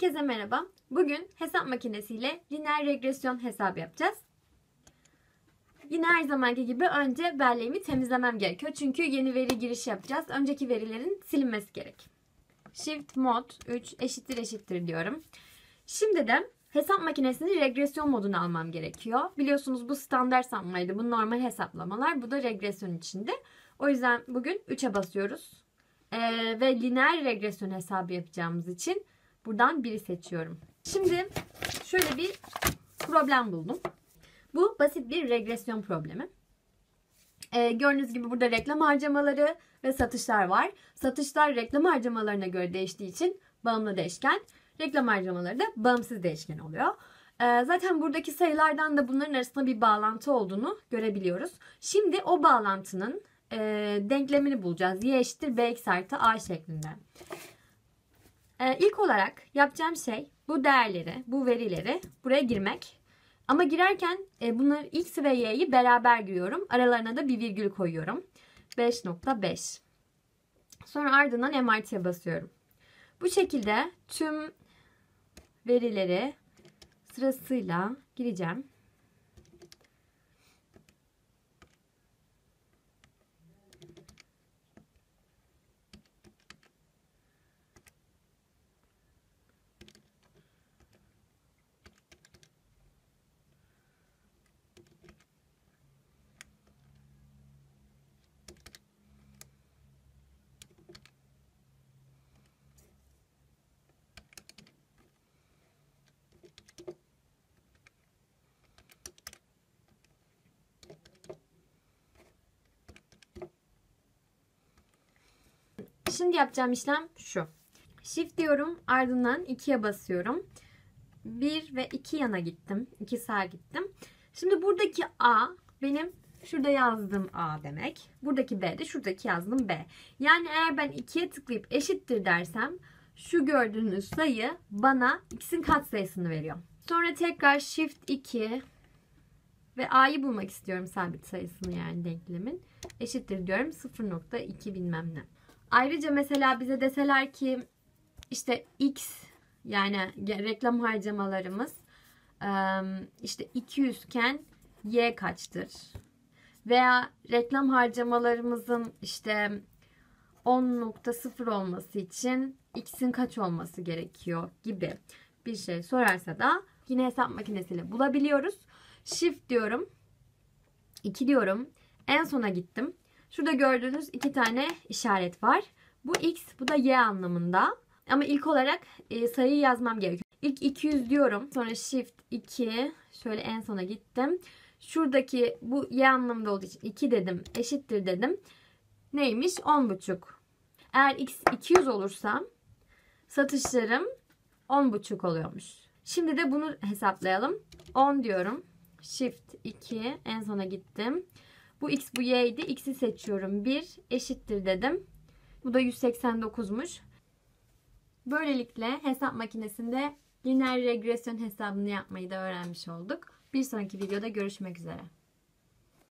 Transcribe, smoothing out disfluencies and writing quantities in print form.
Herkese merhaba. Bugün hesap makinesiyle lineer regresyon hesabı yapacağız. Yine her zamanki gibi önce belleğimi temizlemem gerekiyor. Çünkü yeni veri girişi yapacağız. Önceki verilerin silinmesi gerek. Shift mod 3 eşittir diyorum. Şimdi de hesap makinesinin regresyon modunu almam gerekiyor. Biliyorsunuz bu standart sapmaydı. Bu normal hesaplamalar. Bu da regresyon içinde. O yüzden bugün 3'e basıyoruz. Ve lineer regresyon hesabı yapacağımız için buradan 1'i seçiyorum. Şimdi şöyle bir problem buldum. Bu basit bir regresyon problemi. Gördüğünüz gibi burada reklam harcamaları ve satışlar var. Satışlar reklam harcamalarına göre değiştiği için bağımlı değişken. Reklam harcamaları da bağımsız değişken oluyor. Zaten buradaki sayılardan da bunların arasında bir bağlantı olduğunu görebiliyoruz. Şimdi o bağlantının denklemini bulacağız. Y eşittir bx artı a şeklinde. İlk olarak yapacağım şey bu değerleri, bu verileri buraya girmek. Ama girerken bunları x ve y'yi beraber giriyorum. Aralarına da bir virgül koyuyorum. 5.5. Sonra ardından MRT'ye basıyorum. Bu şekilde tüm verileri sırasıyla gireceğim. Şimdi yapacağım işlem şu. Shift diyorum, ardından 2'ye basıyorum. 1 ve 2 yana gittim. 2 sağa gittim. Şimdi buradaki A benim şurada yazdığım A demek. Buradaki B de şuradaki yazdığım B. Yani eğer ben 2'ye tıklayıp eşittir dersem şu gördüğünüz sayı bana x'in katsayısını veriyor. Sonra tekrar Shift 2 ve A'yı bulmak istiyorum, sabit sayısını yani denklemin. Eşittir diyorum 0.2 bilmem ne. Ayrıca mesela bize deseler ki işte x yani reklam harcamalarımız işte 200 iken y kaçtır? Veya reklam harcamalarımızın işte 10.0 olması için x'in kaç olması gerekiyor gibi bir şey sorarsa da yine hesap makinesiyle bulabiliyoruz. Shift diyorum, 2 diyorum, en sona gittim. Şurada gördüğünüz 2 tane işaret var. Bu x, bu da y anlamında. Ama ilk olarak sayıyı yazmam gerekiyor. İlk 200 diyorum. Sonra Shift 2. Şöyle en sona gittim. Şuradaki bu y anlamında olduğu için 2 dedim. Eşittir dedim. Neymiş? 10,5. Eğer x 200 olursa satışlarım 10,5 oluyormuş. Şimdi de bunu hesaplayalım. 10 diyorum. Shift 2. En sona gittim. Bu x, bu y'ydi. X'i seçiyorum. 1 eşittir dedim. Bu da 189'muş. Böylelikle hesap makinesinde lineer regresyon hesabını yapmayı da öğrenmiş olduk. Bir sonraki videoda görüşmek üzere.